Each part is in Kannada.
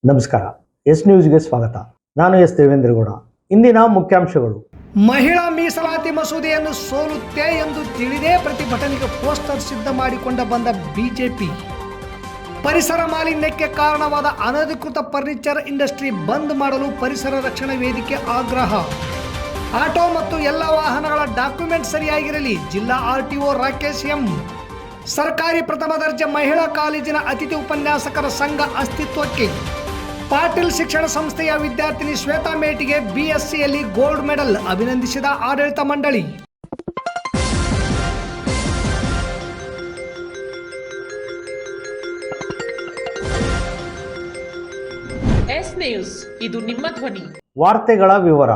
ನಮಸ್ಕಾರ. ಎಸ್ ನ್ಯೂಸ್ಗೆ ಸ್ವಾಗತ. ನಾನು ಎಸ್ ದೇವೇಂದ್ರಗೌಡ. ಇಂದಿನ ಮುಖ್ಯಾಂಶಗಳು. ಮಹಿಳಾ ಮೀಸಲಾತಿ ಮಸೂದೆಯನ್ನು ಸೋಲುತ್ತೆ ಎಂದು ತಿಳಿದೇ ಪ್ರತಿಭಟನೆಗೆ ಪೋಸ್ಟರ್ ಸಿದ್ಧ ಮಾಡಿಕೊಂಡ ಬಂದ ಬಿಜೆಪಿ. ಪರಿಸರ ಮಾಲಿನ್ಯಕ್ಕೆ ಕಾರಣವಾದ ಅನಧಿಕೃತ ಫರ್ನಿಚರ್ ಇಂಡಸ್ಟ್ರಿ ಬಂದ್ ಮಾಡಲು ಪರಿಸರ ರಕ್ಷಣಾ ವೇದಿಕೆ ಆಗ್ರಹ. ಆಟೋ ಮತ್ತು ಎಲ್ಲ ವಾಹನಗಳ ಡಾಕ್ಯುಮೆಂಟ್ ಸರಿಯಾಗಿರಲಿ, ಜಿಲ್ಲಾ ಆರ್ಟಿಒ ರಾಕೇಶ್ ಎಂ. ಸರ್ಕಾರಿ ಪ್ರಥಮ ದರ್ಜೆ ಮಹಿಳಾ ಕಾಲೇಜಿನ ಅತಿಥಿ ಉಪನ್ಯಾಸಕರ ಸಂಘ ಅಸ್ತಿತ್ವಕ್ಕೆ. ಪಾಟೀಲ್ ಶಿಕ್ಷಣ ಸಂಸ್ಥೆಯ ವಿದ್ಯಾರ್ಥಿನಿ ಶ್ವೇತಾ ಮೇಟಿಗೆ ಬಿಎಸ್ಸಿಯಲ್ಲಿ ಗೋಲ್ಡ್ ಮೆಡಲ್, ಅಭಿನಂದಿಸಿದ ಆಡಳಿತ ಮಂಡಳಿ. ಎಸ್ ನ್ಯೂಸ್, ಇದು ನಿಮ್ಮ ಧ್ವನಿ. ವಾರ್ತೆಗಳ ವಿವರ.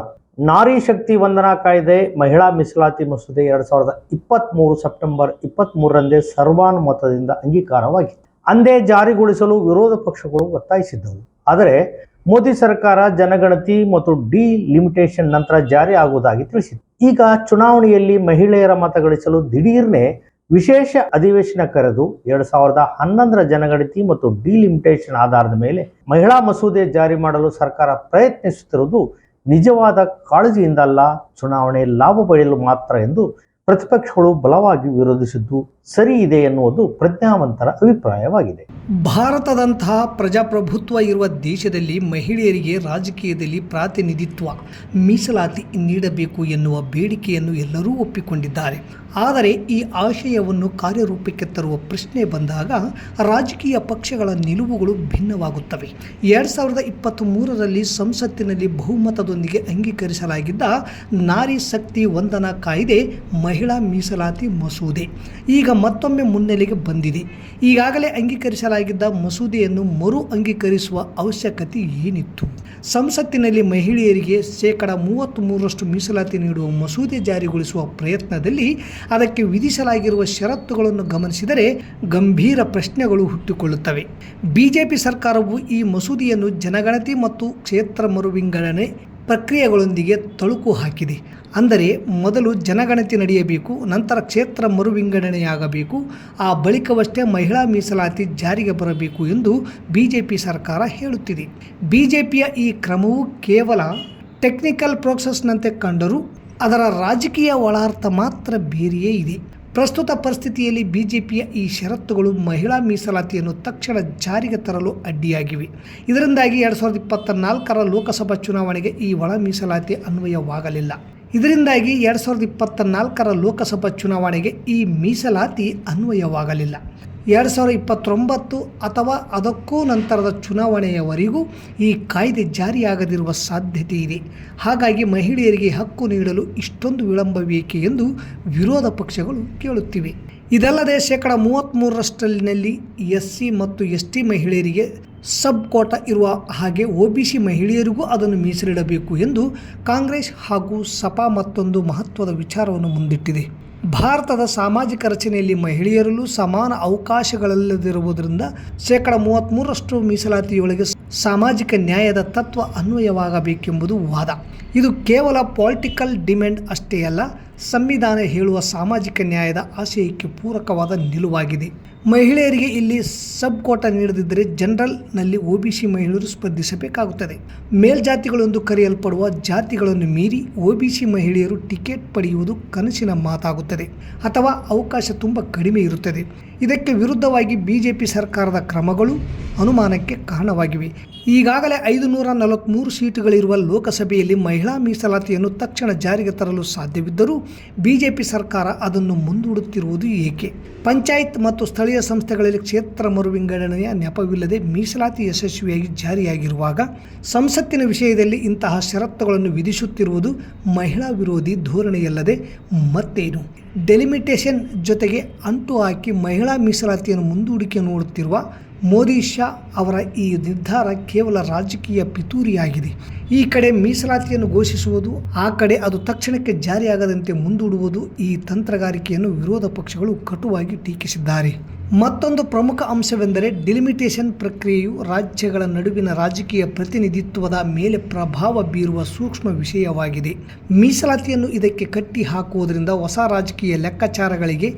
ನಾರಿ ಶಕ್ತಿ ವಂದನಾ ಕಾಯ್ದೆ ಮಹಿಳಾ ಮೀಸಲಾತಿ ಮಸೂದೆ 2023 ಸೆಪ್ಟೆಂಬರ್ 23ರಂದೇ ಸರ್ವಾನುಮತದಿಂದ ಅಂಗೀಕಾರವಾಗಿತ್ತು. ಅಂದೇ ಜಾರಿಗೊಳಿಸಲು ವಿರೋಧ ಪಕ್ಷಗಳು ಒತ್ತಾಯಿಸಿದ್ದವು. ಆದರೆ ಮೋದಿ ಸರ್ಕಾರ ಜನಗಣತಿ ಮತ್ತು ಡಿಲಿಮಿಟೇಷನ್ ನಂತರ ಜಾರಿ ಆಗುವುದಾಗಿ ತಿಳಿಸಿತು. ಈಗ ಚುನಾವಣೆಯಲ್ಲಿ ಮಹಿಳೆಯರ ಮತ ಗಳಿಸಲು ದಿಢೀರ್ನೆ ವಿಶೇಷ ಅಧಿವೇಶನ ಕರೆದು 2011ರ ಜನಗಣತಿ ಮತ್ತು ಡಿಲಿಮಿಟೇಷನ್ ಆಧಾರದ ಮೇಲೆ ಮಹಿಳಾ ಮಸೂದೆ ಜಾರಿ ಮಾಡಲು ಸರ್ಕಾರ ಪ್ರಯತ್ನಿಸುತ್ತಿರುವುದು ನಿಜವಾದ ಕಾಳಜಿಯಿಂದಲ್ಲ, ಚುನಾವಣೆ ಲಾಭ ಪಡೆಯಲು ಮಾತ್ರ ಎಂದು ಪ್ರತಿಪಕ್ಷಗಳು ಬಲವಾಗಿ ವಿರೋಧಿಸಿದ್ದು ಸರಿ ಇದೆ ಎನ್ನುವುದು ಪ್ರಜ್ಞಾವಂತರ ಅಭಿಪ್ರಾಯವಾಗಿದೆ. ಭಾರತದಂತಹ ಪ್ರಜಾಪ್ರಭುತ್ವ ಇರುವ ದೇಶದಲ್ಲಿ ಮಹಿಳೆಯರಿಗೆ ರಾಜಕೀಯದಲ್ಲಿ ಪ್ರಾತಿನಿಧಿತ್ವ, ಮೀಸಲಾತಿ ನೀಡಬೇಕು ಎನ್ನುವ ಬೇಡಿಕೆಯನ್ನು ಎಲ್ಲರೂ ಒಪ್ಪಿಕೊಂಡಿದ್ದಾರೆ. ಆದರೆ ಈ ಆಶಯವನ್ನು ಕಾರ್ಯರೂಪಕ್ಕೆ ತರುವ ಪ್ರಶ್ನೆ ಬಂದಾಗ ರಾಜಕೀಯ ಪಕ್ಷಗಳ ನಿಲುವುಗಳು ಭಿನ್ನವಾಗುತ್ತವೆ. 2023ರಲ್ಲಿ ಸಂಸತ್ತಿನಲ್ಲಿ ಬಹುಮತದೊಂದಿಗೆ ಅಂಗೀಕರಿಸಲಾಗಿದ್ದ ನಾರಿ ಶಕ್ತಿ ವಂದನಾ ಕಾಯ್ದೆ ಮಹಿಳಾ ಮೀಸಲಾತಿ ಮಸೂದೆ ಈಗ ಮತ್ತೊಮ್ಮೆ ಮುನ್ನೆಲೆಗೆ ಬಂದಿದೆ. ಈಗಾಗಲೇ ಅಂಗೀಕರಿಸಲಾಗಿದ್ದ ಮಸೂದೆಯನ್ನು ಮರು ಅಂಗೀಕರಿಸುವ ಅವಶ್ಯಕತೆ ಏನಿತ್ತು? ಸಂಸತ್ತಿನಲ್ಲಿ ಮಹಿಳೆಯರಿಗೆ 33% ಮೀಸಲಾತಿ ನೀಡುವ ಮಸೂದೆ ಜಾರಿಗೊಳಿಸುವ ಪ್ರಯತ್ನದಲ್ಲಿ ಅದಕ್ಕೆ ವಿಧಿಸಲಾಗಿರುವ ಷರತ್ತುಗಳನ್ನು ಗಮನಿಸಿದರೆ ಗಂಭೀರ ಪ್ರಶ್ನೆಗಳು ಹುಟ್ಟಿಕೊಳ್ಳುತ್ತವೆ. ಬಿಜೆಪಿ ಸರ್ಕಾರವು ಈ ಮಸೂದೆಯನ್ನು ಜನಗಣತಿ ಮತ್ತು ಕ್ಷೇತ್ರ ಮರುವಿಂಗಡಣೆ ಪ್ರಕ್ರಿಯೆಗಳೊಂದಿಗೆ ತಳುಕು ಹಾಕಿದೆ. ಅಂದರೆ ಮೊದಲು ಜನಗಣತಿ ನಡೆಯಬೇಕು, ನಂತರ ಕ್ಷೇತ್ರ ಮರುವಿಂಗಡಣೆಯಾಗಬೇಕು, ಆ ಬಳಿಕವಷ್ಟೇ ಮಹಿಳಾ ಮೀಸಲಾತಿ ಜಾರಿಗೆ ಬರಬೇಕು ಎಂದು ಬಿಜೆಪಿ ಸರ್ಕಾರ ಹೇಳುತ್ತಿದೆ. ಬಿಜೆಪಿಯ ಈ ಕ್ರಮವು ಕೇವಲ ಟೆಕ್ನಿಕಲ್ ಪ್ರೋಸೆಸ್ನಂತೆ ಕಂಡರೂ ಅದರ ರಾಜಕೀಯ ಒಳಾರ್ಥ ಮಾತ್ರ ಬೇರೆಯೇ ಇದೆ. ಪ್ರಸ್ತುತ ಪರಿಸ್ಥಿತಿಯಲ್ಲಿ ಬಿಜೆಪಿಯ ಈ ಷರತ್ತುಗಳು ಮಹಿಳಾ ಮೀಸಲಾತಿಯನ್ನು ತಕ್ಷಣ ಜಾರಿಗೆ ತರಲು ಅಡ್ಡಿಯಾಗಿವೆ. ಇದರಿಂದಾಗಿ 2024ರ ಲೋಕಸಭಾ ಚುನಾವಣೆಗೆ ಈ ಒಳ ಮೀಸಲಾತಿ ಅನ್ವಯವಾಗಲಿಲ್ಲ. 2029 ಅಥವಾ ಅದಕ್ಕೂ ನಂತರದ ಚುನಾವಣೆಯವರೆಗೂ ಈ ಕಾಯ್ದೆ ಜಾರಿಯಾಗದಿರುವ ಸಾಧ್ಯತೆ ಇದೆ. ಹಾಗಾಗಿ ಮಹಿಳೆಯರಿಗೆ ಹಕ್ಕು ನೀಡಲು ಇಷ್ಟೊಂದು ವಿಳಂಬವೇಕೆ ಎಂದು ವಿರೋಧ ಪಕ್ಷಗಳು ಕೇಳುತ್ತಿವೆ. ಇದಲ್ಲದೆ 33%ರಲ್ಲಿ ಎಸ್ಸಿ ಮತ್ತು ಎಸ್ಟಿ ಮಹಿಳೆಯರಿಗೆ ಸಬ್ ಕೋಟಾ ಇರುವ ಹಾಗೆ ಒಬಿಸಿ ಮಹಿಳೆಯರಿಗೂ ಅದನ್ನು ಮೀಸಲಿಡಬೇಕು ಎಂದು ಕಾಂಗ್ರೆಸ್ ಹಾಗೂ ಸಪಾ ಮತ್ತೊಂದು ಮಹತ್ವದ ವಿಚಾರವನ್ನು ಮುಂದಿಟ್ಟಿದೆ. ಭಾರತದ ಸಾಮಾಜಿಕ ರಚನೆಯಲ್ಲಿ ಮಹಿಳೆಯರಲ್ಲೂ ಸಮಾನ ಅವಕಾಶಗಳಿಲ್ಲದಿರುವುದರಿಂದ 33% ಮೀಸಲಾತಿಯೊಳಗೆ ಸಾಮಾಜಿಕ ನ್ಯಾಯದ ತತ್ವ ಅನ್ವಯವಾಗಬೇಕೆಂಬುದು ವಾದ. ಇದು ಕೇವಲ ಪೊಲಿಟಿಕಲ್ ಡಿಮ್ಯಾಂಡ್ ಅಷ್ಟೇ ಅಲ್ಲ, ಸಂವಿಧಾನ ಹೇಳುವ ಸಾಮಾಜಿಕ ನ್ಯಾಯದ ಆಶಯಕ್ಕೆ ಪೂರಕವಾದ ನಿಲುವಾಗಿದೆ. ಮಹಿಳೆಯರಿಗೆ ಇಲ್ಲಿ ಸಬ್ ಕೋಟಾ ನೀಡದಿದ್ದರೆ ಜನರಲ್ನಲ್ಲಿ ಒಬಿಸಿ ಮಹಿಳೆಯರು ಸ್ಪರ್ಧಿಸಬೇಕಾಗುತ್ತದೆ. ಮೇಲ್ಜಾತಿಗಳು ಎಂದು ಕರೆಯಲ್ಪಡುವ ಜಾತಿಗಳನ್ನು ಮೀರಿ ಒಬಿಸಿ ಮಹಿಳೆಯರು ಟಿಕೆಟ್ ಪಡೆಯುವುದು ಕನಸಿನ ಮಾತಾಗುತ್ತದೆ ಅಥವಾ ಅವಕಾಶ ತುಂಬ ಕಡಿಮೆ ಇರುತ್ತದೆ. ಇದಕ್ಕೆ ವಿರುದ್ಧವಾಗಿ ಬಿಜೆಪಿ ಸರ್ಕಾರದ ಕ್ರಮಗಳು ಅನುಮಾನಕ್ಕೆ ಕಾರಣವಾಗಿವೆ. ಈಗಾಗಲೇ 543 ಸೀಟುಗಳಿರುವ ಲೋಕಸಭೆಯಲ್ಲಿ ಮಹಿಳಾ ಮೀಸಲಾತಿಯನ್ನು ತಕ್ಷಣ ಜಾರಿಗೆ ತರಲು ಸಾಧ್ಯವಿದ್ದರೂ ಬಿಜೆಪಿ ಸರ್ಕಾರ ಅದನ್ನು ಮುಂದೂಡುತ್ತಿರುವುದು ಏಕೆ? ಪಂಚಾಯತ್ ಮತ್ತು ಸ್ಥಳೀಯ ಸಂಸ್ಥೆಗಳಲ್ಲಿ ಕ್ಷೇತ್ರ ಮರುವಿಂಗಡಣೆಯ ನೆಪವಿಲ್ಲದೆ ಮೀಸಲಾತಿ ಯಶಸ್ವಿಯಾಗಿ ಜಾರಿಯಾಗಿರುವಾಗ ಸಂಸತ್ತಿನ ವಿಷಯದಲ್ಲಿ ಇಂತಹ ಷರತ್ತುಗಳನ್ನು ವಿಧಿಸುತ್ತಿರುವುದು ಮಹಿಳಾ ವಿರೋಧಿ ಧೋರಣೆಯಲ್ಲದೆ ಮತ್ತೇನು? ಡೆಲಿಮಿಟೇಷನ್ ಜೊತೆಗೆ ಅಂಟು ಹಾಕಿ ಮಹಿಳಾ ಮೀಸಲಾತಿಯನ್ನು ಮುಂದೂಡಿಕೆ ನೋಡುತ್ತಿರುವ ಮೋದಿ ಶಾ ಅವರ ಈ ನಿರ್ಧಾರ ಕೇವಲ ರಾಜಕೀಯ ಪಿತೂರಿಯಾಗಿದೆ. ಈ ಕಡೆ ಮೀಸಲಾತಿಯನ್ನು ಘೋಷಿಸುವುದು, ಆ ಕಡೆ ಅದು ತಕ್ಷಣಕ್ಕೆ ಜಾರಿಯಾಗದಂತೆ ಮುಂದೂಡುವುದು. ಈ ತಂತ್ರಗಾರಿಕೆಯನ್ನು ವಿರೋಧ ಪಕ್ಷಗಳು ಕಟುವಾಗಿ ಟೀಕಿಸಿದ್ದಾರೆ. ಮತ್ತೊಂದು ಪ್ರಮುಖ ಅಂಶವೆಂದರೆ ಡಿಲಿಮಿಟೇಷನ್ ಪ್ರಕ್ರಿಯೆಯು ರಾಜ್ಯಗಳ ನಡುವಿನ ರಾಜಕೀಯ ಪ್ರತಿನಿಧಿತ್ವದ ಮೇಲೆ ಪ್ರಭಾವ ಬೀರುವ ಸೂಕ್ಷ್ಮ ವಿಷಯವಾಗಿದೆ. ಮೀಸಲಾತಿಯನ್ನು ಇದಕ್ಕೆ ಕಟ್ಟಿ ಹಾಕುವುದರಿಂದ ಹೊಸ ರಾಜಕೀಯ ಲೆಕ್ಕಾಚಾರಗಳಿಗೆ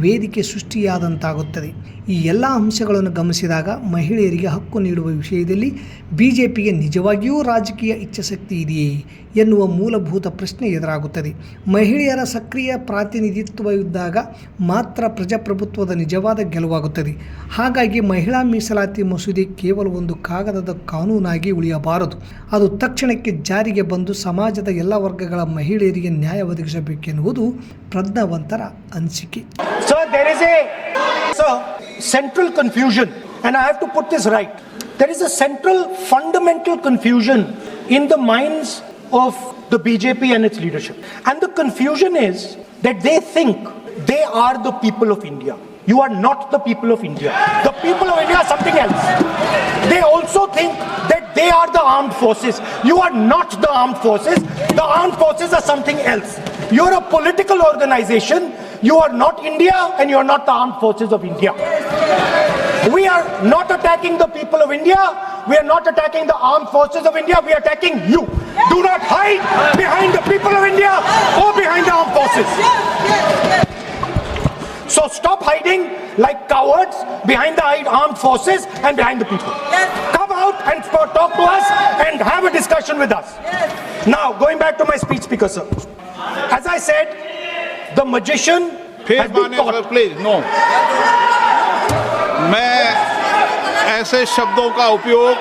ವೇದಿಕೆ ಸೃಷ್ಟಿಯಾದಂತಾಗುತ್ತದೆ. ಈ ಎಲ್ಲ ಅಂಶಗಳನ್ನು ಗಮನಿಸಿದಾಗ ಮಹಿಳೆಯರಿಗೆ ಹಕ್ಕು ನೀಡುವ ವಿಷಯದಲ್ಲಿ ಬಿಜೆಪಿಗೆ ನಿಜವಾಗಿಯೂ ರಾಜಕೀಯ ಇಚ್ಛಾಶಕ್ತಿ ಇದೆಯೇ ಎನ್ನುವ ಮೂಲಭೂತ ಪ್ರಶ್ನೆ ಎದುರಾಗುತ್ತದೆ. ಮಹಿಳೆಯರ ಸಕ್ರಿಯ ಪ್ರಾತಿನಿಧಿತ್ವ ಇದ್ದಾಗ ಮಾತ್ರ ಪ್ರಜಾಪ್ರಭುತ್ವದ ನಿಜವಾದ ಗೆಲುವಾಗುತ್ತದೆ. ಹಾಗಾಗಿ ಮಹಿಳಾ ಮೀಸಲಾತಿ ಮಸೂದೆ ಕೇವಲ ಒಂದು ಕಾಗದದ ಕಾನೂನಾಗಿ ಉಳಿಯಬಾರದು. ಅದು ತಕ್ಷಣಕ್ಕೆ ಜಾರಿಗೆ ಬಂದು ಸಮಾಜದ ಎಲ್ಲ ವರ್ಗಗಳ ಮಹಿಳೆಯರಿಗೆ ನ್ಯಾಯ ಒದಗಿಸಬೇಕೆನ್ನುವುದು ಪ್ರಜ್ಞಾವಂತರ ಅನಿಸಿಕೆ. Sir, there is a central confusion, and I have to put this right. There is a central fundamental confusion in the minds of the BJP and its leadership. And the confusion is that they think they are the people of India. You are not the people of India. The people of India are something else. They also think that they are the armed forces. You are not the armed forces. The armed forces are something else. You are a political organization. You are not India, and you are not the armed forces of India. We are not attacking the people of India. We are not attacking the armed forces of India. We are attacking you. Do not hide behind the people of India or behind the armed forces. So stop hiding like cowards behind the armed forces and behind the people. Come out and talk to us and have a discussion with us. Now, going back to my speech, Speaker sir. As I said, the magician has been caught. Please no, मैं ऐसे शब्दों का उपयोग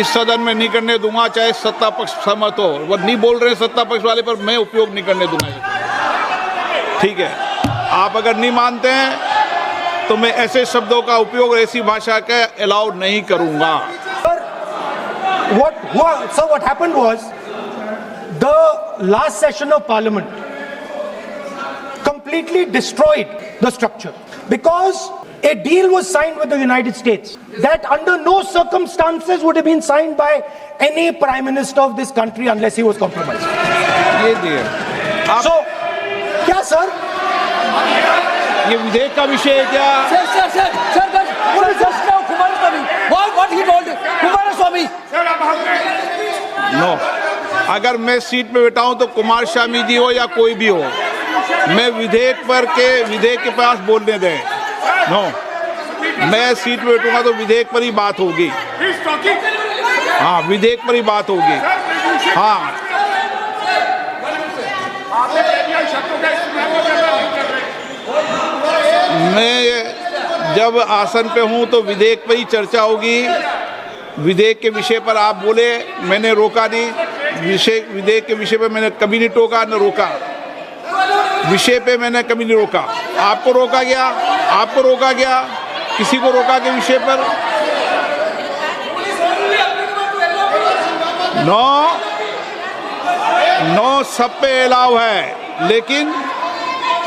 इस सदन में नहीं करने दूंगा, चाहे सत्ता पक्ष सहमत हो. वो नहीं बोल रहे सत्ता पक्ष वाले, पर मैं उपयोग नहीं करने दूंगा. ठीक है, आप अगर नहीं मानते हैं तो मैं ऐसे शब्दों का उपयोग, ऐसी भाषा का अलाउ नहीं करूंगा. What happened was, the last session of Parliament completely destroyed the structure because a deal was signed with the United States that under no circumstances would have been signed by any Prime Minister of this country unless he was compromised. ये दिए So, क्या sir? ये विधेयक का विषय है क्या? What he told Kumaraswamy? No, अगर मैं सीट पे बैठा हूं तो कुमार स्वामी जी हो या कोई भी हो, मैं विधेयक के पास बोलने दें. नो, मैं सीट पे बैठूंगा तो विधेयक पर ही बात होगी. हाँ, विधेयक पर ही बात होगी. हाँ, मैं जब आसन पे हूं तो विधेयक पर ही चर्चा होगी. विधेयक के विषय पर आप बोले, मैंने रोका नहीं. विधेयक के विषय पे मैंने कभी नहीं टोका न रोका. विषय पे मैंने कभी नहीं रोका. आपको रोका गया, किसी को रोका के विषय पर? नो, सब पे अलाउ है, लेकिन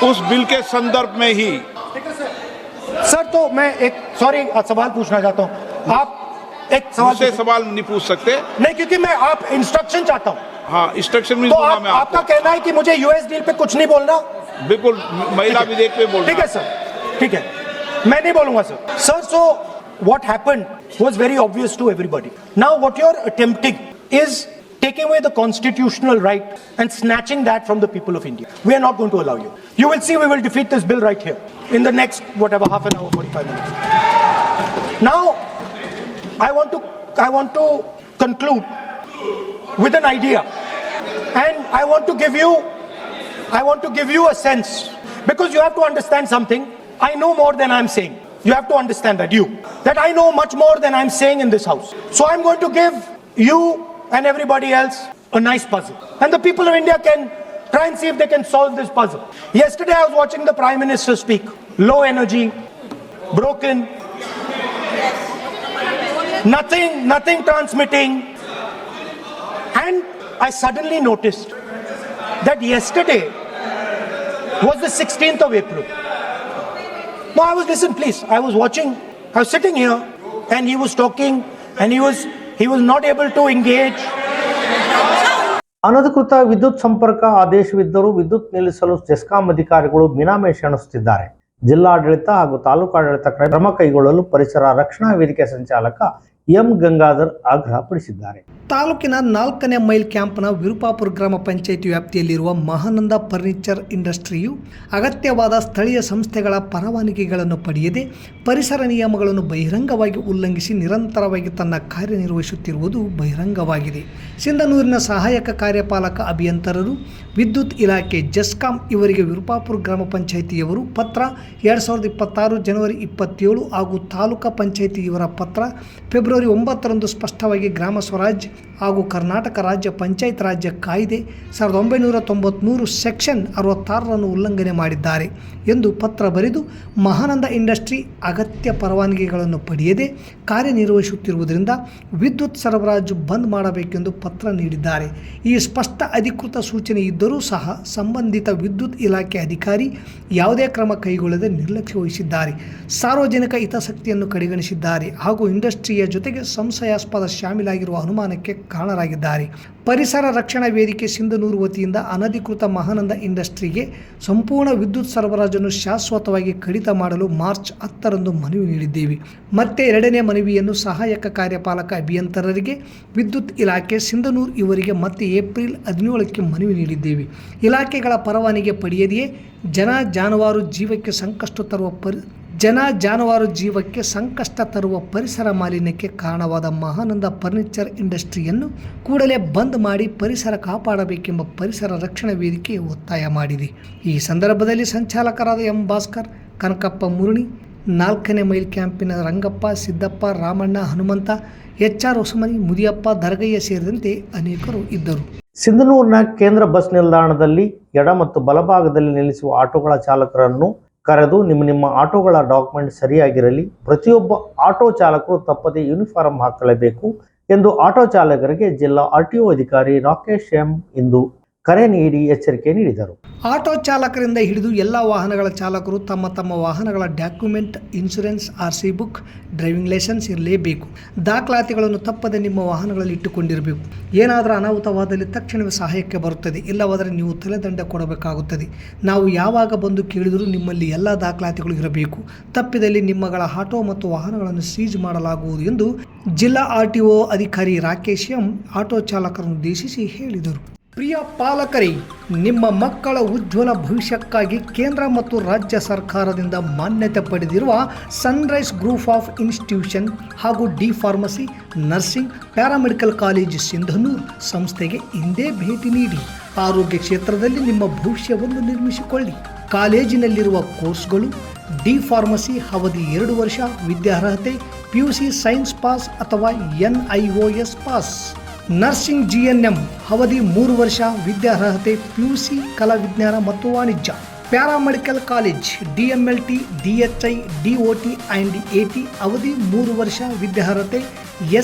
उस बिल के संदर्भ में ही. सर, तो मैं एक सवाल पूछना चाहता हूं. आप एक सवाल नहीं पूछ सकते. नहीं, क्योंकि मैं आप इंस्ट्रक्शन चाहता हूं. हाँ, इंस्ट्रक्शन में तो आपका कहना है कि मुझे यूएस डील पे कुछ नहीं बोलना? बिल्कुल, महिला विधेयक पे बोलना. ठीक है सर, ठीक है, मैं नहीं बोलूंगा sir. Sir, so what happened was very obvious to everybody. Now what you're attempting is taking away the constitutional right and snatching that from the people of India. We are not going to allow you. You will see, we will defeat this bill right here in the next half an hour, 45 minutes. Now I want to conclude with an idea, and I want to give you a sense, because you have to understand something. I know more than I'm saying. You have to understand that I know much more than I'm saying in this house. So I'm going to give you and everybody else a nice puzzle, and the people of India can try and see if they can solve this puzzle. Yesterday I was watching the Prime Minister speak. Low energy, broken, nothing transmitting. And I suddenly noticed that yesterday was the 16th of April. No, I was sitting here and he was talking and he was not able to engage. ಅನಧಿಕೃತ ವಿದ್ಯುತ್ ಸಂಪರ್ಕ ಆದೇಶವಿದ್ದರೂ ವಿದ್ಯುತ್ ನಿಲ್ಲಿಸಲು ಜೆಸ್ಕಾಂ ಅಧಿಕಾರಿಗಳು ಮೀನಾಮೇಷ ಎಣಿಸುತ್ತಿದ್ದಾರೆ. ಜಿಲ್ಲಾಡಳಿತ ಹಾಗೂ ತಾಲೂಕಾಡಳಿತ ಕ್ರಮ ಕೈಗೊಳ್ಳಲು ಪರಿಸರ ರಕ್ಷಣಾ ವೇದಿಕೆ ಸಂಚಾಲಕ ಎಂ ಗಂಗಾಧರ್ ಆಗ್ರಹಪಡಿಸಿದ್ದಾರೆ. ತಾಲೂಕಿನ 4ನೇ ಮೈಲ್ ಕ್ಯಾಂಪ್ನ ವಿರುಪಾಪುರ ಗ್ರಾಮ ಪಂಚಾಯಿತಿ ವ್ಯಾಪ್ತಿಯಲ್ಲಿರುವ ಮಹಾನಂದ ಫರ್ನಿಚರ್ ಇಂಡಸ್ಟ್ರಿಯು ಅಗತ್ಯವಾದ ಸ್ಥಳೀಯ ಸಂಸ್ಥೆಗಳ ಪರವಾನಗಿಗಳನ್ನು ಪಡೆಯದೆ ಪರಿಸರ ನಿಯಮಗಳನ್ನು ಬಹಿರಂಗವಾಗಿ ಉಲ್ಲಂಘಿಸಿ ನಿರಂತರವಾಗಿ ತನ್ನ ಕಾರ್ಯನಿರ್ವಹಿಸುತ್ತಿರುವುದು ಬಹಿರಂಗವಾಗಿದೆ. ಸಿಂಧನೂರಿನ ಸಹಾಯಕ ಕಾರ್ಯಪಾಲಕ ಅಭಿಯಂತರರು, ವಿದ್ಯುತ್ ಇಲಾಖೆ ಜೆಸ್ಕಾಂ ಇವರಿಗೆ ವಿರುಪಾಪುರ ಗ್ರಾಮ ಪಂಚಾಯಿತಿಯವರು ಪತ್ರ 2026 ಜನವರಿ 27 ಹಾಗೂ ತಾಲೂಕಾ ಪಂಚಾಯಿತಿ ಇವರ ಪತ್ರ ಫೆಬ್ರವರಿ 9ರಂದು ಸ್ಪಷ್ಟವಾಗಿ ಗ್ರಾಮ ಸ್ವರಾಜ್ ಹಾಗೂ ಕರ್ನಾಟಕ ರಾಜ್ಯ ಪಂಚಾಯತ್ ರಾಜ್ಯ ಕಾಯ್ದೆ 1993 ಸೆಕ್ಷನ್ 66 ಉಲ್ಲಂಘನೆ ಮಾಡಿದ್ದಾರೆ ಎಂದು ಪತ್ರ ಬರೆದು ಮಹಾನಂದ ಇಂಡಸ್ಟ್ರಿ ಅಗತ್ಯ ಪರವಾನಗಿಗಳನ್ನು ಪಡೆಯದೆ ಕಾರ್ಯನಿರ್ವಹಿಸುತ್ತಿರುವುದರಿಂದ ವಿದ್ಯುತ್ ಸರಬರಾಜು ಬಂದ್ ಮಾಡಬೇಕೆಂದು ಪತ್ರ ನೀಡಿದ್ದಾರೆ. ಈ ಸ್ಪಷ್ಟ ಅಧಿಕೃತ ಸೂಚನೆ ಇದ್ದರೂ ಸಹ ಸಂಬಂಧಿತ ವಿದ್ಯುತ್ ಇಲಾಖೆ ಅಧಿಕಾರಿ ಯಾವುದೇ ಕ್ರಮ ಕೈಗೊಳ್ಳದೆ ನಿರ್ಲಕ್ಷ್ಯ ವಹಿಸಿದ್ದಾರೆ. ಸಾರ್ವಜನಿಕ ಹಿತಾಸಕ್ತಿಯನ್ನು ಕಡೆಗಣಿಸಿದ್ದಾರೆ ಹಾಗೂ ಇಂಡಸ್ಟ್ರಿಯ ಜೊತೆಗೆ ಸಂಶಯಾಸ್ಪದ ಶಾಮೀಲಾಗಿರುವ ಅನುಮಾನಕ್ಕೆ ಕಾರಣರಾಗಿದ್ದಾರೆ. ಪರಿಸರ ರಕ್ಷಣಾ ವೇದಿಕೆ ಸಿಂಧನೂರು ವತಿಯಿಂದ ಅನಧಿಕೃತ ಮಹಾನಂದ ಇಂಡಸ್ಟ್ರಿಗೆ ಸಂಪೂರ್ಣ ವಿದ್ಯುತ್ ಸರಬರಾಜನ್ನು ಶಾಶ್ವತವಾಗಿ ಕಡಿತ ಮಾಡಲು ಮಾರ್ಚ್ 10ರಂದು ಮನವಿ ನೀಡಿದ್ದೇವೆ. ಮತ್ತೆ 2ನೇ ಮನವಿಯನ್ನು ಸಹಾಯಕ ಕಾರ್ಯಪಾಲಕ ಅಭಿಯಂತರರಿಗೆ, ವಿದ್ಯುತ್ ಇಲಾಖೆ ಸಿಂಧನೂರು ಇವರಿಗೆ ಮತ್ತೆ ಏಪ್ರಿಲ್ 17ಕ್ಕೆ ಮನವಿ ನೀಡಿದ್ದೇವೆ. ಇಲಾಖೆಗಳ ಪರವಾನಗಿ ಪಡೆಯದೆಯೇ ಜನ ಜಾನುವಾರು ಜೀವಕ್ಕೆ ಸಂಕಷ್ಟ ತರುವ ಪರಿಸರ ಮಾಲಿನ್ಯಕ್ಕೆ ಕಾರಣವಾದ ಮಹಾನಂದ ಫರ್ನಿಚರ್ ಇಂಡಸ್ಟ್ರಿಯನ್ನು ಕೂಡಲೇ ಬಂದ್ ಮಾಡಿ ಪರಿಸರ ಕಾಪಾಡಬೇಕೆಂಬ ಪರಿಸರ ರಕ್ಷಣಾ ವೇದಿಕೆ ಒತ್ತಾಯ ಮಾಡಿದೆ. ಈ ಸಂದರ್ಭದಲ್ಲಿ ಸಂಚಾಲಕರಾದ ಎಂ ಭಾಸ್ಕರ್, ಕನಕಪ್ಪ ಮುರುಣಿ, 4ನೇ ಮೈಲ್ ಕ್ಯಾಂಪಿನ ರಂಗಪ್ಪ, ಸಿದ್ದಪ್ಪ, ರಾಮಣ್ಣ, ಹನುಮಂತ, HR ಹೊಸಮನಿ, ಮುದಿಯಪ್ಪ, ದರ್ಗಯ್ಯ ಸೇರಿದಂತೆ ಅನೇಕರು ಇದ್ದರು. ಸಿಂಧನೂರಿನ ಕೇಂದ್ರ ಬಸ್ ನಿಲ್ದಾಣದಲ್ಲಿ ಎಡ ಮತ್ತು ಬಲಭಾಗದಲ್ಲಿ ನಿಲ್ಲಿಸುವ ಆಟೋಗಳ ಚಾಲಕರನ್ನು ಕರೆದು ನಿಮ್ಮ ಆಟೋಗಳ ಡಾಕ್ಯುಮೆಂಟ್ ಸರಿಯಾಗಿರಲಿ, ಪ್ರತಿಯೊಬ್ಬ ಆಟೋ ಚಾಲಕರು ತಪ್ಪದೇ ಯೂನಿಫಾರ್ಮ್ ಹಾಕಲೇಬೇಕು ಎಂದು ಆಟೋ ಚಾಲಕರಿಗೆ ಜಿಲ್ಲಾ RTO ಅಧಿಕಾರಿ ರಾಕೇಶ್ ಎಂ ಇಂದು ಕರೆ ನೀಡಿ ಎಚ್ಚರಿಕೆ ನೀಡಿದರು. ಆಟೋ ಚಾಲಕರಿಂದ ಹಿಡಿದು ಎಲ್ಲ ವಾಹನಗಳ ಚಾಲಕರು ತಮ್ಮ ವಾಹನಗಳ document, insurance, RC book, driving licence ಇರಲೇಬೇಕು. ದಾಖಲಾತಿಗಳನ್ನು ತಪ್ಪದೆ ನಿಮ್ಮ ವಾಹನಗಳಲ್ಲಿ ಇಟ್ಟುಕೊಂಡಿರಬೇಕು. ಏನಾದರೂ ಅನಾಹುತವಾದಲ್ಲಿ ತಕ್ಷಣವೇ ಸಹಾಯಕ್ಕೆ ಬರುತ್ತದೆ, ಇಲ್ಲವಾದರೆ ನೀವು ತಲೆದಂಡ ಕೊಡಬೇಕಾಗುತ್ತದೆ. ನಾವು ಯಾವಾಗ ಬಂದು ಕೇಳಿದರೂ ನಿಮ್ಮಲ್ಲಿ ಎಲ್ಲ ದಾಖಲಾತಿಗಳು ಇರಬೇಕು. ತಪ್ಪಿದಲ್ಲಿ ನಿಮ್ಮಗಳ ಆಟೋ ಮತ್ತು ವಾಹನಗಳನ್ನು ಸೀಜ್ ಮಾಡಲಾಗುವುದು ಎಂದು ಜಿಲ್ಲಾ RTO ಅಧಿಕಾರಿ ರಾಕೇಶ್ ಎಂ ಆಟೋ ಚಾಲಕರನ್ನು ಉದ್ದೇಶಿಸಿ ಹೇಳಿದರು. ಪ್ರಿಯ ಪಾಲಕರೇ, ನಿಮ್ಮ ಮಕ್ಕಳ ಉಜ್ವಲ ಭವಿಷ್ಯಕ್ಕಾಗಿ ಕೇಂದ್ರ ಮತ್ತು ರಾಜ್ಯ ಸರ್ಕಾರದಿಂದ ಮಾನ್ಯತೆ ಪಡೆದಿರುವ ಸನ್ರೈಸ್ ಗ್ರೂಪ್ ಆಫ್ ಇನ್ಸ್ಟಿಟ್ಯೂಷನ್ ಹಾಗೂ D pharmacy, nursing, paramedical college Sindhanur ಸಂಸ್ಥೆಗೆ ಹಿಂದೆ ಭೇಟಿ ನೀಡಿ ಆರೋಗ್ಯ ಕ್ಷೇತ್ರದಲ್ಲಿ ನಿಮ್ಮ ಭವಿಷ್ಯವನ್ನು ನಿರ್ಮಿಸಿಕೊಳ್ಳಿ. ಕಾಲೇಜಿನಲ್ಲಿರುವ ಕೋರ್ಸ್ಗಳು: ಡಿ ಫಾರ್ಮಸಿ ಅವಧಿ 2 ವರ್ಷ, ವಿದ್ಯಾರ್ಹತೆ PUC ಸೈನ್ಸ್ ಪಾಸ್ ಅಥವಾ NIOS ಪಾಸ್. ನರ್ಸಿಂಗ್ GNM ಅವಧಿ 3 ವರ್ಷ, ವಿದ್ಯಾರ್ಹತೆ PUC ಕಲಾ ವಿಜ್ಞಾನ ಮತ್ತು ವಾಣಿಜ್ಯ. Paramedical college DMLT, DHI, DOT and AT ಅವಧಿ 3 ವರ್ಷ, ವಿದ್ಯಾರ್ಹತೆ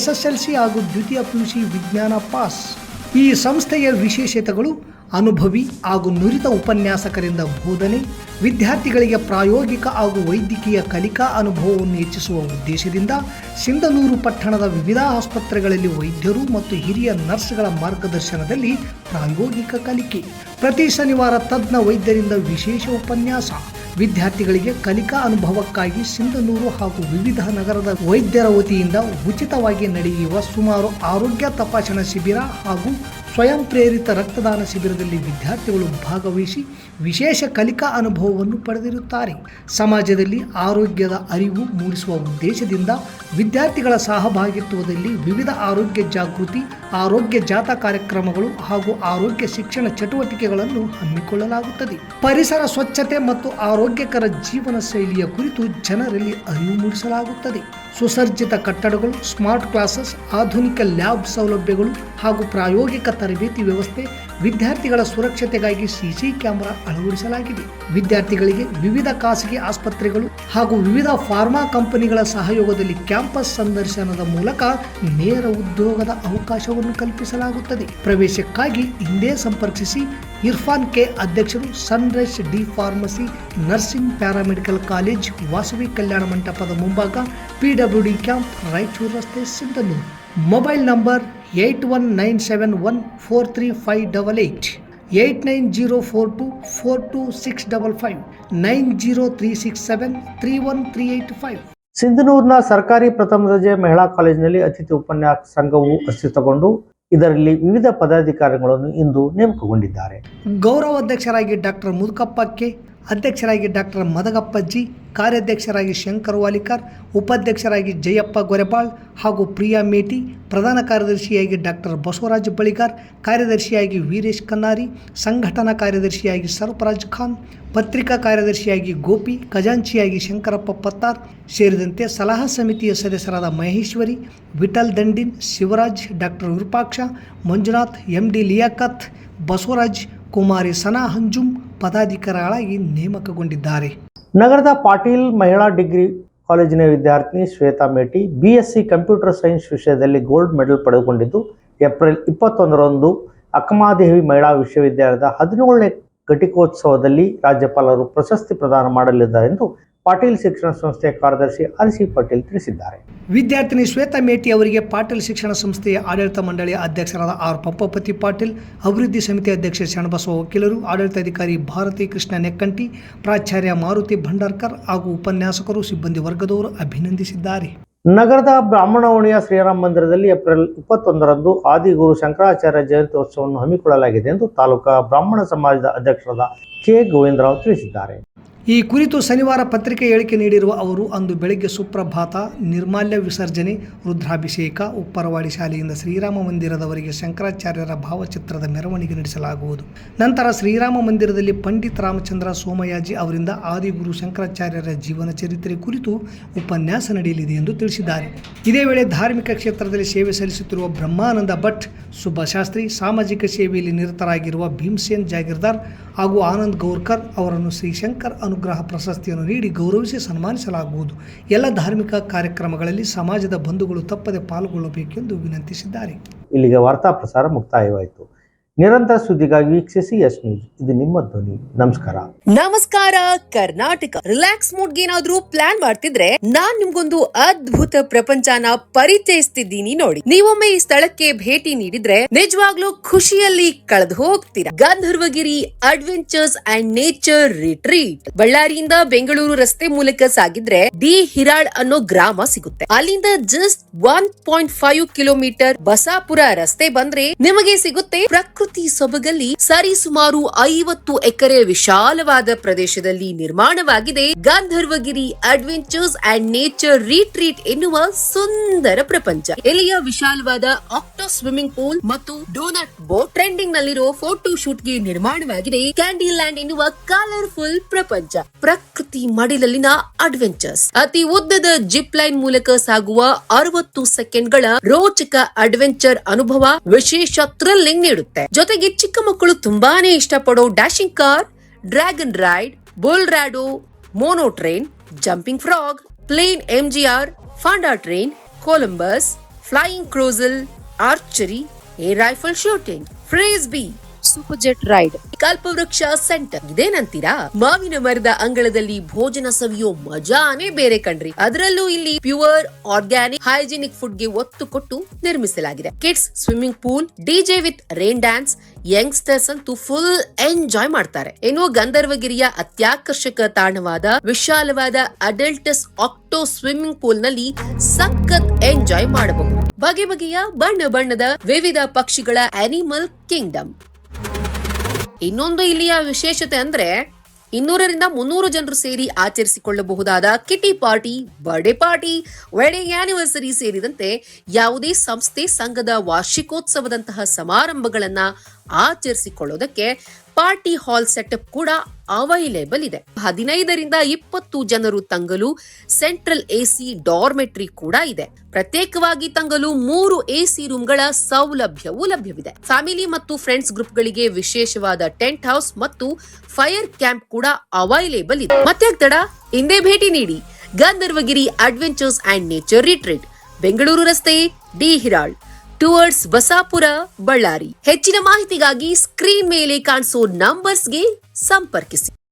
SSLC ಹಾಗೂ ದ್ವಿತೀಯ PUC ವಿಜ್ಞಾನ ಪಾಸ್. ಈ ಸಂಸ್ಥೆಯ ವಿಶೇಷತೆಗಳು: ಅನುಭವಿ ಹಾಗೂ ನುರಿತ ಉಪನ್ಯಾಸಕರಿಂದ ಬೋಧನೆ, ವಿದ್ಯಾರ್ಥಿಗಳಿಗೆ ಪ್ರಾಯೋಗಿಕ ಹಾಗೂ ವೈದ್ಯಕೀಯ ಕಲಿಕಾ ಅನುಭವವನ್ನು ಹೆಚ್ಚಿಸುವ ಉದ್ದೇಶದಿಂದ ಸಿಂಧನೂರು ಪಟ್ಟಣದ ವಿವಿಧ ಆಸ್ಪತ್ರೆಗಳಲ್ಲಿ ವೈದ್ಯರು ಮತ್ತು ಹಿರಿಯ ನರ್ಸ್ಗಳ ಮಾರ್ಗದರ್ಶನದಲ್ಲಿ ಪ್ರಾಯೋಗಿಕ ಕಲಿಕೆ. ಪ್ರತಿ ಶನಿವಾರ ತಜ್ಞ ವೈದ್ಯರಿಂದ ವಿಶೇಷ ಉಪನ್ಯಾಸ. ವಿದ್ಯಾರ್ಥಿಗಳಿಗೆ ಕಲಿಕಾ ಅನುಭವಕ್ಕಾಗಿ ಸಿಂಧನೂರು ಹಾಗೂ ವಿವಿಧ ನಗರದ ವೈದ್ಯರ ವತಿಯಿಂದ ಉಚಿತವಾಗಿ ನಡೆಯುವ ಸುಮಾರು ಆರೋಗ್ಯ ತಪಾಸಣಾ ಶಿಬಿರ ಹಾಗೂ ಸ್ವಯಂ ಪ್ರೇರಿತ ರಕ್ತದಾನ ಶಿಬಿರದಲ್ಲಿ ವಿದ್ಯಾರ್ಥಿಗಳು ಭಾಗವಹಿಸಿ ವಿಶೇಷ ಕಲಿಕಾ ಅನುಭವವನ್ನು ಪಡೆದಿರುತ್ತಾರೆ. ಸಮಾಜದಲ್ಲಿ ಆರೋಗ್ಯದ ಅರಿವು ಮೂಡಿಸುವ ಉದ್ದೇಶದಿಂದ ವಿದ್ಯಾರ್ಥಿಗಳ ಸಹಭಾಗಿತ್ವದಲ್ಲಿ ವಿವಿಧ ಆರೋಗ್ಯ ಜಾಗೃತಿ, ಆರೋಗ್ಯ ಜಾಥಾ ಕಾರ್ಯಕ್ರಮಗಳು ಹಾಗೂ ಆರೋಗ್ಯ ಶಿಕ್ಷಣ ಚಟುವಟಿಕೆಗಳನ್ನು ಹಮ್ಮಿಕೊಳ್ಳಲಾಗುತ್ತದೆ. ಪರಿಸರ ಸ್ವಚ್ಛತೆ ಮತ್ತು ಆರೋಗ್ಯಕರ ಜೀವನ ಶೈಲಿಯ ಕುರಿತು ಜನರಲ್ಲಿ ಅರಿವು ಮೂಡಿಸಲಾಗುತ್ತದೆ. ಸುಸಜ್ಜಿತ ಕಟ್ಟಡಗಳು, ಸ್ಮಾರ್ಟ್ ಕ್ಲಾಸಸ್, ಆಧುನಿಕ ಲ್ಯಾಬ್ ಸೌಲಭ್ಯಗಳು ಹಾಗೂ ಪ್ರಾಯೋಗಿಕ ತರಬೇತಿ ವ್ಯವಸ್ಥೆ. ವಿದ್ಯಾರ್ಥಿಗಳ ಸುರಕ್ಷತೆಗಾಗಿ CC ಕ್ಯಾಮೆರಾ ಅಳವಡಿಸಲಾಗಿದೆ. ವಿದ್ಯಾರ್ಥಿಗಳಿಗೆ ವಿವಿಧ ಖಾಸಗಿ ಆಸ್ಪತ್ರೆಗಳು ಹಾಗೂ ವಿವಿಧ ಫಾರ್ಮಾ ಕಂಪನಿಗಳ ಸಹಯೋಗದಲ್ಲಿ ಕ್ಯಾಂಪಸ್ ಸಂದರ್ಶನದ ಮೂಲಕ ನೇರ ಉದ್ಯೋಗದ ಅವಕಾಶವನ್ನು ಕಲ್ಪಿಸಲಾಗುತ್ತದೆ. ಪ್ರವೇಶಕ್ಕಾಗಿ ಹಿಂದೆ ಸಂಪರ್ಕಿಸಿ. ಇರ್ಫಾನ್ K, ಅಧ್ಯಕ್ಷರು, sunrise D pharmacy, nursing, paramedical college, Vasavi ಕಲ್ಯಾಣ ಮಂಟಪದ ಮುಂಭಾಗ, PWD ಕ್ಯಾಂಪ್, ರಾಯಚೂರು ರಸ್ತೆ, ಸಿಂಧನೂರು. Mobile number 8197143588. 8904242655 9036731385. ಸಿಂಧನೂರಿನ ಸರ್ಕಾರಿ ಪ್ರಥಮ ದರ್ಜೆ ಮಹಿಳಾ ಕಾಲೇಜಿನಲ್ಲಿ ಅತಿಥಿ ಉಪನ್ಯಾಸ ಸಂಘವು ಅಸ್ತಿತ್ವಗೊಂಡು ಇದರಲ್ಲಿ ವಿವಿಧ ಪದಾಧಿಕಾರಿಗಳನ್ನು ಇಂದು ನೇಮಕಗೊಂಡಿದ್ದಾರೆ. ಗೌರವ ಅಧ್ಯಕ್ಷರಾಗಿ ಡಾಕ್ಟರ್ ಮುದುಕಪ್ಪ ಕೆ, ಅಧ್ಯಕ್ಷರಾಗಿ ಡಾಕ್ಟರ್ ಮದಗಪ್ಪಜ್ಜಿ, ಕಾರ್ಯಾಧ್ಯಕ್ಷರಾಗಿ ಶಂಕರ್ ವಾಲಿಕರ್, ಉಪಾಧ್ಯಕ್ಷರಾಗಿ ಜಯಪ್ಪ ಗೊರೆಬಾಳ್ ಹಾಗೂ ಪ್ರಿಯಾ ಮೇಟಿ, ಪ್ರಧಾನ ಕಾರ್ಯದರ್ಶಿಯಾಗಿ ಡಾಕ್ಟರ್ ಬಸವರಾಜ್ ಬಳಿಗಾರ್, ಕಾರ್ಯದರ್ಶಿಯಾಗಿ ವೀರೇಶ್ ಕನ್ನಾರಿ, ಸಂಘಟನಾ ಕಾರ್ಯದರ್ಶಿಯಾಗಿ ಸರ್ಫರಾಜ್ ಖಾನ್, ಪತ್ರಿಕಾ ಕಾರ್ಯದರ್ಶಿಯಾಗಿ ಗೋಪಿ, ಖಜಾಂಚಿಯಾಗಿ ಶಂಕರಪ್ಪ ಪತ್ತಾರ್ ಸೇರಿದಂತೆ ಸಲಹಾ ಸಮಿತಿಯ ಸದಸ್ಯರಾದ ಮಹೇಶ್ವರಿ, ವಿಠಲ್ ದಂಡಿನ್, ಶಿವರಾಜ್, ಡಾಕ್ಟರ್ ವಿರೂಪಾಕ್ಷ, ಮಂಜುನಾಥ್, MD ಲಿಯಾಕತ್, ಬಸವರಾಜ್, ಕುಮಾರಿ ಸನಾ ಹಂಜುಮ್ ಪದಾಧಿಕಾರಿಗಳಾಗಿ ನೇಮಕಗೊಂಡಿದ್ದಾರೆ. ನಗರದ ಪಾಟೀಲ್ ಮಹಿಳಾ ಡಿಗ್ರಿ ಕಾಲೇಜಿನ ವಿದ್ಯಾರ್ಥಿನಿ ಶ್ವೇತಾ ಮೇಟಿ BSc ಕಂಪ್ಯೂಟರ್ ಸೈನ್ಸ್ ವಿಷಯದಲ್ಲಿ ಗೋಲ್ಡ್ ಮೆಡಲ್ ಪಡೆದುಕೊಂಡಿದ್ದು ಏಪ್ರಿಲ್ 21ರಂದು ಅಕ್ಕಮಹಾದೇವಿ ಮಹಿಳಾ ವಿಶ್ವವಿದ್ಯಾಲಯದ 17ನೇ ಘಟಿಕೋತ್ಸವದಲ್ಲಿ ರಾಜ್ಯಪಾಲರು ಪ್ರಶಸ್ತಿ ಪ್ರದಾನ ಮಾಡಲಿದ್ದಾರೆ ಎಂದು ಪಾಟೀಲ್ ಶಿಕ್ಷಣ ಸಂಸ್ಥೆಯ ಕಾರ್ಯದರ್ಶಿ RC ಪಾಟೀಲ್ ತಿಳಿಸಿದ್ದಾರೆ. ವಿದ್ಯಾರ್ಥಿನಿ ಶ್ವೇತಾ ಮೇಟಿ ಅವರಿಗೆ ಪಾಟೀಲ್ ಶಿಕ್ಷಣ ಸಂಸ್ಥೆಯ ಆಡಳಿತ ಮಂಡಳಿಯ ಅಧ್ಯಕ್ಷರಾದ R ಪಂಪಪತಿ ಪಾಟೀಲ್, ಅಭಿವೃದ್ಧಿ ಸಮಿತಿ ಅಧ್ಯಕ್ಷ ಶರಣಬಸವ ವಕೀಲರು, ಆಡಳಿತಾಧಿಕಾರಿ ಭಾರತಿ ಕೃಷ್ಣ ನೆಕ್ಕಂಟಿ, ಪ್ರಾಚಾರ್ಯ ಮಾರುತಿ ಭಂಡಾರ್ಕರ್ ಹಾಗೂ ಉಪನ್ಯಾಸಕರು, ಸಿಬ್ಬಂದಿ ವರ್ಗದವರು ಅಭಿನಂದಿಸಿದ್ದಾರೆ. ನಗರದ ಬ್ರಾಹ್ಮಣ ಓಣಿಯ ಶ್ರೀರಾಮ ಮಂದಿರದಲ್ಲಿ ಏಪ್ರಿಲ್ 21ರಂದು ಆದಿಗುರು ಶಂಕರಾಚಾರ್ಯ ಜಯಂತ್ಯೋತ್ಸವವನ್ನು ಹಮ್ಮಿಕೊಳ್ಳಲಾಗಿದೆ ಎಂದು ತಾಲೂಕಾ ಬ್ರಾಹ್ಮಣ ಸಮಾಜದ ಅಧ್ಯಕ್ಷರಾದ K ಗೋವಿಂದರಾವ್ ತಿಳಿಸಿದ್ದಾರೆ. ಈ ಕುರಿತು ಶನಿವಾರ ಪತ್ರಿಕೆ ಹೇಳಿಕೆ ನೀಡಿರುವ ಅವರು, ಅಂದು ಬೆಳಗ್ಗೆ ಸುಪ್ರಭಾತ, ನಿರ್ಮಾಲ್ಯ ವಿಸರ್ಜನೆ, ರುದ್ರಾಭಿಷೇಕ, ಉಪ್ಪರವಾಡಿ ಶಾಲೆಯಿಂದ ಶ್ರೀರಾಮ ಮಂದಿರದವರೆಗೆ ಶಂಕರಾಚಾರ್ಯರ ಭಾವಚಿತ್ರದ ಮೆರವಣಿಗೆ ನಡೆಸಲಾಗುವುದು. ನಂತರ ಶ್ರೀರಾಮ ಮಂದಿರದಲ್ಲಿ ಪಂಡಿತ್ ರಾಮಚಂದ್ರ ಸೋಮಯಾಜಿ ಅವರಿಂದ ಆದಿಗುರು ಶಂಕರಾಚಾರ್ಯರ ಜೀವನ ಚರಿತ್ರೆ ಕುರಿತು ಉಪನ್ಯಾಸ ನಡೆಯಲಿದೆ ಎಂದು ತಿಳಿಸಿದ್ದಾರೆ. ಇದೇ ವೇಳೆ ಧಾರ್ಮಿಕ ಕ್ಷೇತ್ರದಲ್ಲಿ ಸೇವೆ ಸಲ್ಲಿಸುತ್ತಿರುವ ಬ್ರಹ್ಮಾನಂದ ಭಟ್, ಸುಬ್ಬಶಾಸ್ತ್ರಿ, ಸಾಮಾಜಿಕ ಸೇವೆಯಲ್ಲಿ ನಿರತರಾಗಿರುವ ಭೀಮಸೇನ್ ಜಾಗೀರ್ದಾರ್ ಹಾಗೂ ಆನಂದ್ ಗೌರ್ಕರ್ ಅವರನ್ನು ಶ್ರೀಶಂಕರ್ ಅನುಗ್ರಹ ಪ್ರಶಸ್ತಿಯನ್ನು ನೀಡಿ ಗೌರವಿಸಿ ಸನ್ಮಾನಿಸಲಾಗುವುದು. ಎಲ್ಲ ಧಾರ್ಮಿಕ ಕಾರ್ಯಕ್ರಮಗಳಲ್ಲಿ ಸಮಾಜದ ಬಂಧುಗಳು ತಪ್ಪದೆ ಪಾಲ್ಗೊಳ್ಳಬೇಕೆಂದು ವಿನಂತಿಸಿದ್ದಾರೆ. ಇಲ್ಲಿಗೆ ವಾರ್ತಾ ಪ್ರಸಾರ ಮುಕ್ತಾಯವಾಯಿತು. ನಿರಂತರ ಸುದ್ದಿಗಾಗಿ ವೀಕ್ಷಿಸಿ ಎಸ್ ನ್ಯೂಸ್. ಇದು ನಿಮ್ಮ ಧ್ವನಿ. ನಮಸ್ಕಾರ. ನಮಸ್ಕಾರ ಕರ್ನಾಟಕ. ರಿಲ್ಯಾಕ್ಸ್ ಮೂಡ್ಗೆ ಏನಾದ್ರೂ ಪ್ಲಾನ್ ಮಾಡ್ತಿದ್ರೆ ನಾನ್ ನಿಮ್ಗೊಂದು ಅದ್ಭುತ ಪ್ರಪಂಚನ ಪರಿಚಯಿಸ್ತಿದ್ದೀನಿ ನೋಡಿ. ನೀವೊಮ್ಮೆ ಈ ಸ್ಥಳಕ್ಕೆ ಭೇಟಿ ನೀಡಿದ್ರೆ ನಿಜವಾಗ್ಲೂ ಖುಷಿಯಲ್ಲಿ ಕಳೆದು ಹೋಗ್ತೀರಾ. Gandharvagiri adventures and nature retreat. ಬಳ್ಳಾರಿಯಿಂದ ಬೆಂಗಳೂರು ರಸ್ತೆ ಮೂಲಕ ಸಾಗಿದ್ರೆ ಡಿ ಹಿರಾಳ್ ಅನ್ನೋ ಗ್ರಾಮ ಸಿಗುತ್ತೆ. ಅಲ್ಲಿಂದ ಜಸ್ಟ್ 1.5 ಕಿಲೋಮೀಟರ್ ಬಸಾಪುರ ರಸ್ತೆ ಬಂದ್ರೆ ನಿಮಗೆ ಸಿಗುತ್ತೆ ಪ್ರಕೃತಿ ಸೊಬಗಲ್ಲಿ ಸರಿಸುಮಾರು 50 ಎಕರೆ ವಿಶಾಲವಾದ ಪ್ರದೇಶದಲ್ಲಿ ನಿರ್ಮಾಣವಾಗಿದೆ Gandharvagiri adventures and nature retreat ಎನ್ನುವ ಸುಂದರ ಪ್ರಪಂಚ. ಇಲ್ಲಿಯ ವಿಶಾಲವಾದ ಆಕ್ಟೋ ಸ್ವಿಮ್ಮಿಂಗ್ ಪೂಲ್ ಮತ್ತು ಡೋನಟ್ ಬೋಟ್, ಟ್ರೆಂಡಿಂಗ್ ನಲ್ಲಿರೋ ಫೋಟೋ ಶೂಟ್ ಗೆ ನಿರ್ಮಾಣವಾಗಿದೆ ಕ್ಯಾಂಡಿ ಲ್ಯಾಂಡ್ ಎನ್ನುವ ಕಲರ್ಫುಲ್ ಪ್ರಪಂಚ. ಪ್ರಕೃತಿ ಮಡಿಲಲ್ಲಿನ ಅಡ್ವೆಂಚರ್ಸ್, ಅತಿ ಉದ್ದದ ಜಿಪ್ ಲೈನ್ ಮೂಲಕ ಸಾಗುವ 60 ಸೆಕೆಂಡ್ಗಳ ರೋಚಕ ಅಡ್ವೆಂಚರ್ ಅನುಭವ ವಿಶೇಷ ಥ್ರಿಲ್ಲಿಂಗ್ ನೀಡುತ್ತೆ. ಜೊತೆಗೆ ಚಿಕ್ಕ ಮಕ್ಕಳು ತುಂಬಾನೇ ಇಷ್ಟಪಡೋ dashing car, dragon ride, bull rodeo, mono train, jumping frog, plane MGR, ಫಾಂಡಾ train, Columbus, flying carousel, archery, air rifle shooting, frisbee, super jet ride, Kalpavriksha centre. ಇದೇನಂತೀರಾ? ಮಾವಿನ ಮರದ ಅಂಗಳದಲ್ಲಿ ಭೋಜನ ಸವಿಯೋ ಮಜಾನೇ ಬೇರೆ ಕಣ್ರಿ. ಅದರಲ್ಲೂ ಇಲ್ಲಿ ಪ್ಯೂರ್ ಆರ್ಗ್ಯಾನಿಕ್ ಹೈಜಿನಿಕ್ ಫುಡ್ ಗೆ ಒತ್ತು ಕೊಟ್ಟು ನಿರ್ಮಿಸಲಾಗಿದೆ. Kids swimming pool, DJ with rain dance, youngsters ಅಂತೂ ಫುಲ್ ಎಂಜಾಯ್ ಮಾಡ್ತಾರೆ. ಇನ್ನು ಗಂಧರ್ವಗಿರಿಯ ಅತ್ಯಾಕರ್ಷಕ ತಾಣವಾದ ವಿಶಾಲವಾದ ಅಡಲ್ಟಸ್ ಆಕ್ಟೋ ಸ್ವಿಮ್ಮಿಂಗ್ ಪೂಲ್ ನಲ್ಲಿ ಸಖತ್ ಎಂಜಾಯ್ ಮಾಡಬಹುದು. ಬಗೆ ಬಗೆಯ ಬಣ್ಣ ಬಣ್ಣದ ವಿವಿಧ ಪಕ್ಷಿಗಳ ಅನಿಮಲ್ ಕಿಂಗ್ಡಮ್. ಇನ್ನೊಂದು ಇಲ್ಲಿಯ ವಿಶೇಷತೆ ಅಂದ್ರೆ 200ರಿಂದ 300 ಜನರು ಸೇರಿ ಆಚರಿಸಿಕೊಳ್ಳಬಹುದಾದ kitty party, birthday party, wedding anniversary ಸೇರಿದಂತೆ ಯಾವುದೇ ಸಂಸ್ಥೆ ಸಂಘದ ವಾರ್ಷಿಕೋತ್ಸವದಂತಹ ಸಮಾರಂಭಗಳನ್ನ ಆಚರಿಸಿಕೊಳ್ಳೋದಕ್ಕೆ ಪಾರ್ಟಿ ಹಾಲ್ ಸೆಟಪ್ ಕೂಡ ಅವೈಲೇಬಲ್ ಇದೆ. 15ರಿಂದ 20 ಜನರು ತಂಗಲು ಸೆಂಟ್ರಲ್ AC ಡಾರ್ಮೆಟ್ರಿ ಕೂಡ ಇದೆ. ಪ್ರತ್ಯೇಕವಾಗಿ ತಂಗಲು 3 AC ರೂಮ್ಗಳ ಸೌಲಭ್ಯವೂ ಲಭ್ಯವಿದೆ. ಫ್ಯಾಮಿಲಿ ಮತ್ತು ಫ್ರೆಂಡ್ಸ್ ಗ್ರೂಪ್ ಗಳಿಗೆ ವಿಶೇಷವಾದ ಟೆಂಟ್ ಹೌಸ್ ಮತ್ತು ಫೈರ್ ಕ್ಯಾಂಪ್ ಕೂಡ ಅವೈಲೇಬಲ್ ಇದೆ. ಮತ್ತೆ ತಡ, ಹಿಂದೆ ಭೇಟಿ ನೀಡಿ Gandharvagiri adventures and nature retreat, Bengaluru ರಸ್ತೆ, ಡಿ ಹಿರಾಳ್, ಟುವರ್ಡ್ಸ್ ಬಸಾಪುರ, ಬಳ್ಳಾರಿ. ಹೆಚ್ಚಿನ ಮಾಹಿತಿಗಾಗಿ ಸ್ಕ್ರೀನ್ ಮೇಲೆ ಕಾಣಿಸೋ ನಂಬರ್ಸ್ಗೆ ಸಂಪರ್ಕಿಸಿ.